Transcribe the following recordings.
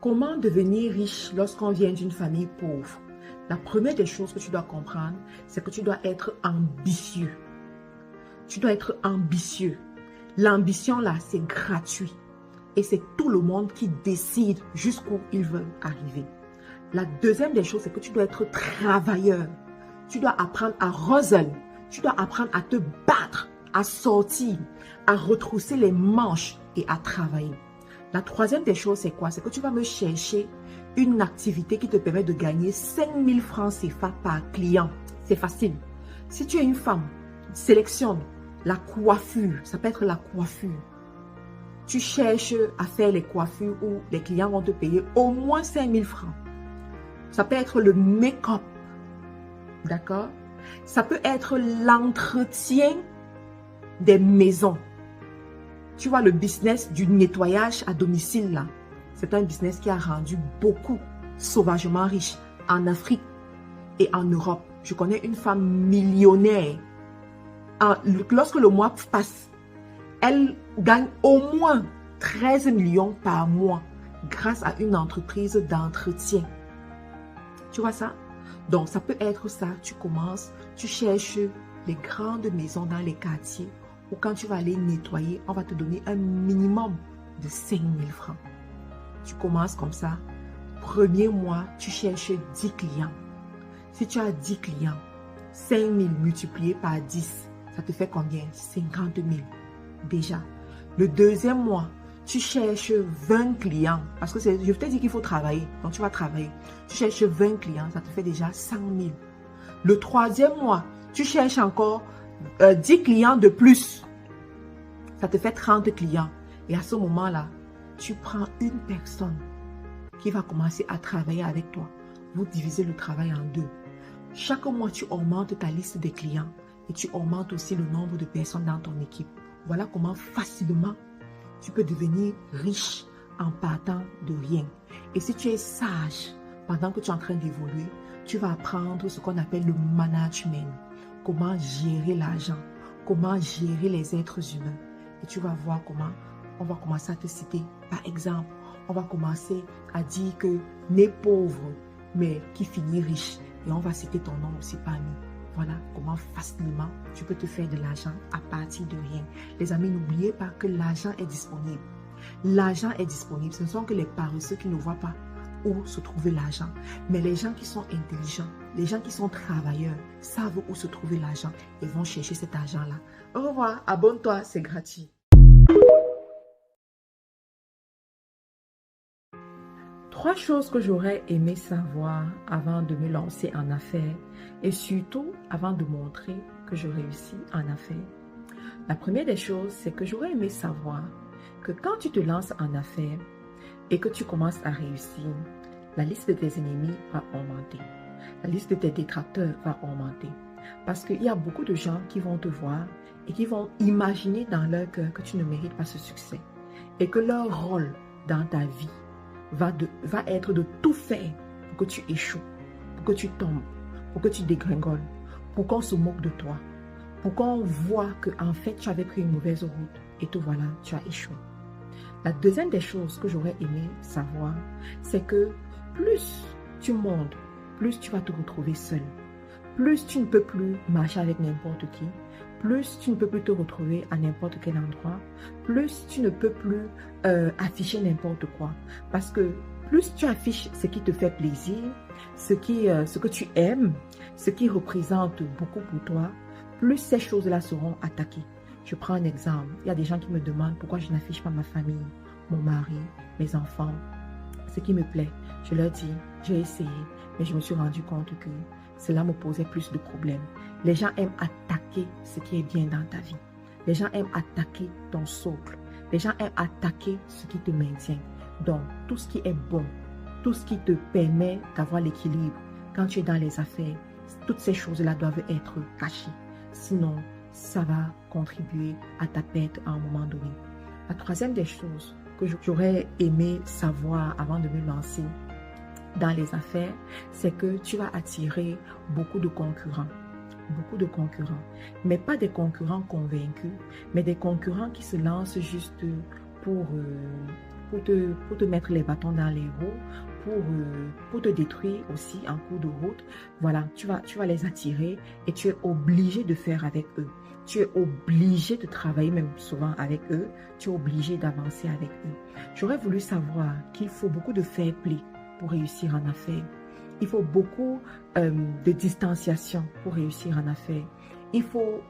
Comment devenir riche lorsqu'on vient d'une famille pauvre? La première des choses que tu dois comprendre, c'est que tu dois être ambitieux. Tu dois être ambitieux. L'ambition là, c'est gratuit. Et c'est tout le monde qui décide jusqu'où ils veulent arriver. La deuxième des choses, c'est que tu dois être travailleur. Tu dois apprendre à hustle. Tu dois apprendre à te battre, à sortir, à retrousser les manches et à travailler. La troisième des choses, c'est quoi? C'est que tu vas me chercher une activité qui te permet de gagner 5000 francs CFA par client. C'est facile. Si tu es une femme, sélectionne la coiffure. Ça peut être la coiffure. Tu cherches à faire les coiffures où les clients vont te payer au moins 5000 francs. Ça peut être le make-up. D'accord? Ça peut être l'entretien des maisons. Tu vois, le business du nettoyage à domicile, là, c'est un business qui a rendu beaucoup sauvagement riches en Afrique et en Europe. Je connais une femme millionnaire. Lorsque le mois passe, elle gagne au moins 13 millions par mois grâce à une entreprise d'entretien. Tu vois ça? Donc, ça peut être ça. Tu commences, tu cherches les grandes maisons dans les quartiers où quand tu vas aller nettoyer, on va te donner un minimum de 5000 francs. Tu commences comme ça. Premier mois, tu cherches 10 clients. Si tu as 10 clients, 5000 multiplié par 10, ça te fait combien? 50 000 déjà. Le deuxième mois, tu cherches 20 clients. Parce que je t'ai dit qu'il faut travailler. Donc, tu vas travailler. Tu cherches 20 clients, ça te fait déjà 100 000. Le troisième mois, tu cherches encore 10 clients de plus. Ça te fait 30 clients. Et à ce moment-là, tu prends une personne qui va commencer à travailler avec toi. Vous divisez le travail en deux. Chaque mois, tu augmentes ta liste de clients et tu augmentes aussi le nombre de personnes dans ton équipe. Voilà comment facilement tu peux devenir riche en partant de rien. Et si tu es sage, pendant que tu es en train d'évoluer, tu vas apprendre ce qu'on appelle le management. Comment gérer l'argent, comment gérer les êtres humains. Et tu vas voir comment on va commencer à te citer. Par exemple, on va commencer à dire que né pauvre, mais qui finit riche. Et on va citer ton nom aussi parmi. Voilà comment facilement tu peux te faire de l'argent à partir de rien. Les amis, n'oubliez pas que l'argent est disponible. L'argent est disponible. Ce ne sont que les paresseux qui ne voient pas où se trouver l'argent. Mais les gens qui sont intelligents, les gens qui sont travailleurs, savent où se trouver l'argent et vont chercher cet argent-là. Au revoir, abonne-toi, c'est gratuit. Trois choses que j'aurais aimé savoir avant de me lancer en affaires et surtout avant de montrer que je réussis en affaires. La première des choses, c'est que j'aurais aimé savoir que quand tu te lances en affaires et que tu commences à réussir, la liste de tes ennemis va augmenter. La liste de tes détracteurs va augmenter. Parce qu'il y a beaucoup de gens qui vont te voir et qui vont imaginer dans leur cœur que tu ne mérites pas ce succès. Et que leur rôle dans ta vie va être de tout faire pour que tu échoues, pour que tu tombes, pour que tu dégringoles, pour qu'on se moque de toi, pour qu'on voit que en fait tu avais pris une mauvaise route et te voilà, tu as échoué. La deuxième des choses que j'aurais aimé savoir, c'est que plus tu montes, plus tu vas te retrouver seul. Plus tu ne peux plus marcher avec n'importe qui, plus tu ne peux plus te retrouver à n'importe quel endroit, plus tu ne peux plus afficher n'importe quoi. Parce que plus tu affiches ce qui te fait plaisir, ce que tu aimes, ce qui représente beaucoup pour toi, plus ces choses-là seront attaquées. Je prends un exemple. Il y a des gens qui me demandent pourquoi je n'affiche pas ma famille, mon mari, mes enfants, ce qui me plaît. Je leur dis, j'ai essayé, mais je me suis rendu compte que cela me posait plus de problèmes. Les gens aiment attaquer ce qui est bien dans ta vie. Les gens aiment attaquer ton socle. Les gens aiment attaquer ce qui te maintient. Donc, tout ce qui est bon, tout ce qui te permet d'avoir l'équilibre, quand tu es dans les affaires, toutes ces choses-là doivent être cachées. Sinon, ça va contribuer à ta perte à un moment donné. La troisième des choses que j'aurais aimé savoir avant de me lancer dans les affaires, c'est que tu vas attirer beaucoup de concurrents. Beaucoup de concurrents. Mais pas des concurrents convaincus, mais des concurrents qui se lancent juste pour pour te mettre les bâtons dans les roues, pour te détruire aussi en cours de route. Voilà, tu vas les attirer et tu es obligé de faire avec eux. Tu es obligé de travailler même souvent avec eux. Tu es obligé d'avancer avec eux. J'aurais voulu savoir qu'il faut beaucoup de fair play pour réussir en affaires. Il faut beaucoup de distanciation pour réussir en affaires. Il faut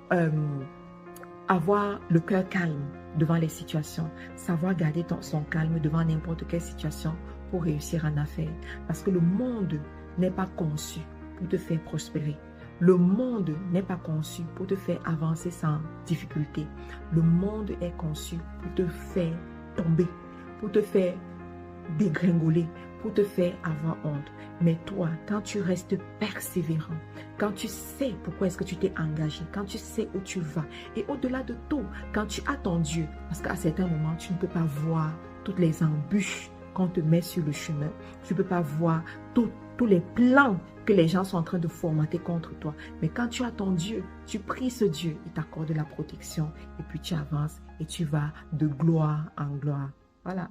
avoir le cœur calme devant les situations. Savoir garder son calme devant n'importe quelle situation pour réussir en affaires. Parce que le monde n'est pas conçu pour te faire prospérer. Le monde n'est pas conçu pour te faire avancer sans difficulté. Le monde est conçu pour te faire tomber, pour te faire dégringoler, pour te faire avoir honte. Mais toi, quand tu restes persévérant, quand tu sais pourquoi est-ce que tu t'es engagé, quand tu sais où tu vas, et au-delà de tout, quand tu as ton Dieu, parce qu'à certains moments, tu ne peux pas voir toutes les embûches qu'on te met sur le chemin, tu ne peux pas voir tous les plans que les gens sont en train de formater contre toi. Mais quand tu as ton Dieu, tu pries ce Dieu, il t'accorde la protection, et puis tu avances et tu vas de gloire en gloire. Voilà.